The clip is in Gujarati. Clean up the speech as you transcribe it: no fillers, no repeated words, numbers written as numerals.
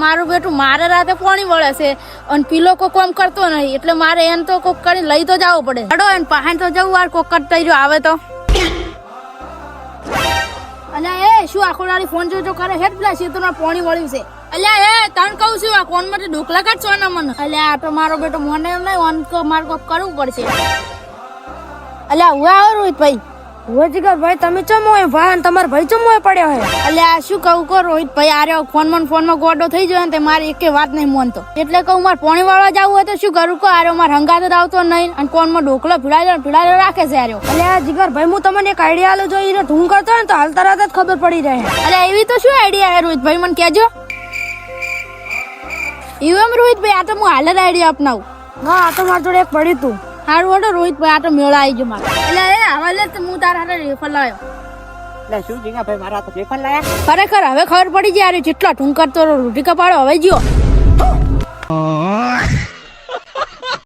મારું બેટું મારે રાતે પાણી વળે છે અને પીલો કોઈ કામ કરતો નહીં એટલે મારે એને તો કોક કરી લઈ તો જવું પડે. હડો એને પહાણ તો જવું વાર કોક કરતા રહ્યો આવે તો. અલ્યા એ શું આખો દાડી ફોન જોજો કરે હેડ પેલા શેતરમાં પાણી વળ્યું છે. અલ્યા એ તને કહું છું આ કોણ માટે ઢોકલા કાઢશો ને મને. અલ્યા આ તો મારો બેટો મને એમ નહીં મારે કોક કરવું પડશે. અલ્યા હું આવો રોહિતભાઈ. જીગર ભાઈ તમે ચમો હોય ભાઈ તમારો ભાઈ ચમો પડ્યો હે. અલ્યા શું કહું કો રોહિતભાઈ આર્યો ફોનમાં ગોડો થઈ ગયો ને તે મારી એકે વાત નહીં મોનતો એટલે કહું મારે પાણી વાળવા જવું હોય તો શું કરું કો આર્યો મારે હંગાત જ આવતો નહીં અને કોનમાં ઢોકલો ભીડાયેલો રાખે છે આર્યો. અલ્યા જીગર ભાઈ હું તમને એક આઈડિયા આલો જો ઈને ઢૂંગ કરતો ને તો હાલ તરત જ ખબર પડી રહે. અલ્યા એવી તો શું આઈડિયા હે રોહિતભાઈ મને કહેજો. એવું એમ રોહિતભાઈ આ તો હું હાલ જ આઈડિયા અપનાવું. હા આ તો મારા જોડે એક પડ્યું તું. હારું વડો રોહિતભાઈ આ તો મેળા આવી ગયો મારે. એટલે એ હવે લે હું તારા હારે રેફર લાવ્યો. એટલે શું જીગા ભાઈ મારા તો પેપર લાયા ખરેખર હવે ખબર પડી જાય જેટલો ઢૂંગ કરતો રોટી કપાડો હવે જ્યો.